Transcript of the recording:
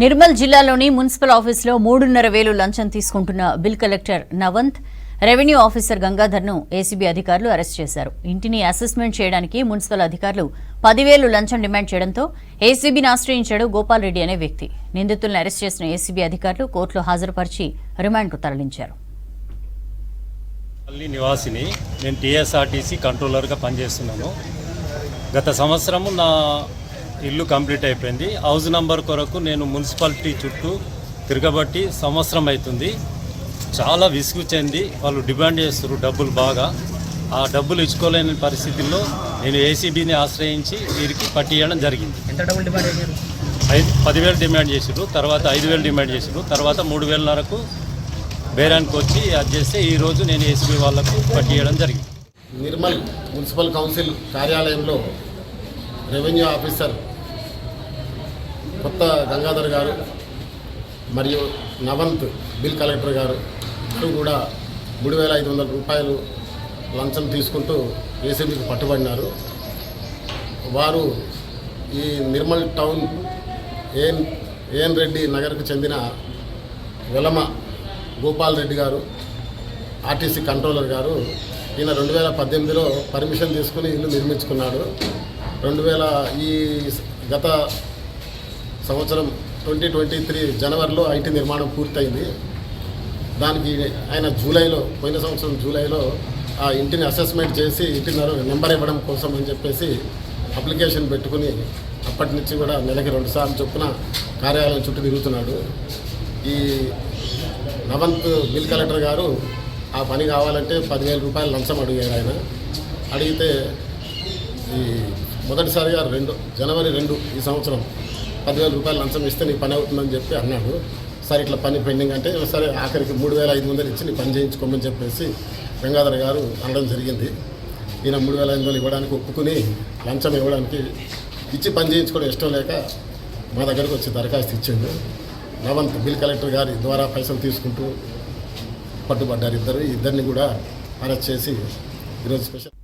నిర్మల్ జిల్లాలోని మున్సిపల్ ఆఫీసులో 3.5 లంచం తీసుకుంటున్న bill collector Navanth, revenue officer గంగాధర్ను ఏసీబీ అధికారులు అరెస్ట్ చేశారు. ఇంటిని అసెస్మెంట్ చేయడానికి మున్సిపల్ అధికారులు 10,000 లంచం డిమాండ్ చేయడంతో ఏసీబీని ఆశ్రయించాడు గోపాల్ రెడ్డి అనే వ్యక్తి. నిందితులను అరెస్ట్ చేసిన ఏసీబీ అధికారులు కోర్టులో హాజరుపరిచి రిమాండ్కు తరలించారు. నివాసిని నేను టీఎస్ఆర్టీసీ కంట్రోలర్గా పనిచేస్తున్నాను. గత సంవత్సరము నా ఇల్లు కంప్లీట్ అయిపోయింది. హౌస్ నంబర్ కొరకు నేను మున్సిపాలిటీ చుట్టూ తిరగబట్టి సంవత్సరం అవుతుంది. చాలా విసుగు చెంది వాళ్ళు డిమాండ్ చేస్తారు డబ్బులు బాగా. ఆ డబ్బులు ఇచ్చుకోలేని పరిస్థితుల్లో నేను ఏసీబీని ఆశ్రయించి వీరికి పట్టియడం జరిగింది. ఎంత డబ్బులు డిమాండ్ చేశారు? 10,000 డిమాండ్ చేసారు, తర్వాత 5,000 డిమాండ్ చేసారు, తర్వాత 3,500కు బేరానికి వచ్చి అది చేస్తే ఈరోజు నేను ఏసీబీ వాళ్లకు పట్టియడం జరిగింది. నిర్మల్ మున్సిపల్ కౌన్సిల్ కార్యాలయంలో రెవెన్యూ ఆఫీసర్ కొత్త గంగాధర్ గారు మరియు నవంత్ బిల్ కలెక్టర్ గారు కూడా 3,500 రూపాయలు లంచం తీసుకుంటూ ఏసీబీకి పట్టుబడినారు. వారు ఈ నిర్మల్ టౌన్ ఏఎన్ రెడ్డి నగర్కు చెందిన వెలమ గోపాల్ రెడ్డి గారు, ఆర్టీసీ కంట్రోలర్ గారు. ఈయన 2018లో పర్మిషన్ తీసుకుని ఇల్లు నిర్మించుకున్నాడు. ఈ గత సంవత్సరం 2023 జనవరిలో ఐటీ నిర్మాణం పూర్తయింది. దానికి ఆయన పోయిన సంవత్సరం జూలైలో ఆ ఇంటిని అసెస్మెంట్ చేసి ఇంటి నెంబర్ ఇవ్వడం కోసం అని చెప్పేసి అప్లికేషన్ పెట్టుకుని అప్పటి నుంచి కూడా నెలకి 2 సార్లు చొప్పున కార్యాలయం చుట్టూ తిరుగుతున్నాడు. ఈ నవంత్ బిల్ కలెక్టర్ గారు ఆ పని కావాలంటే 10,000 రూపాయలు లంచం అడిగారు. ఆయన అడిగితే ఈ మొదటిసారిగా జనవరి 2 ఈ సంవత్సరం 10,000 రూపాయలు లంచం ఇస్తే నీ పని అవుతుందని చెప్పి అన్నాడు. సరే ఇట్లా పని పెండింగ్ అంటే సరే ఆఖరికి 3,500 ఇచ్చి నీ పని చేయించుకోమని చెప్పేసి గంగాధర్ గారు అనడం జరిగింది. ఈయన 3,500 ఇవ్వడానికి ఒప్పుకుని లంచం ఇచ్చి పని చేయించుకోవడం ఇష్టం లేక మా దగ్గరకు వచ్చి దరఖాస్తు ఇచ్చిండు. నవంత్ బిల్ కలెక్టర్ గారి ద్వారా పైసలు తీసుకుంటూ పట్టుబడ్డారు. ఇద్దరిని కూడా అరెస్ట్ చేసి ఈరోజు స్పెషల్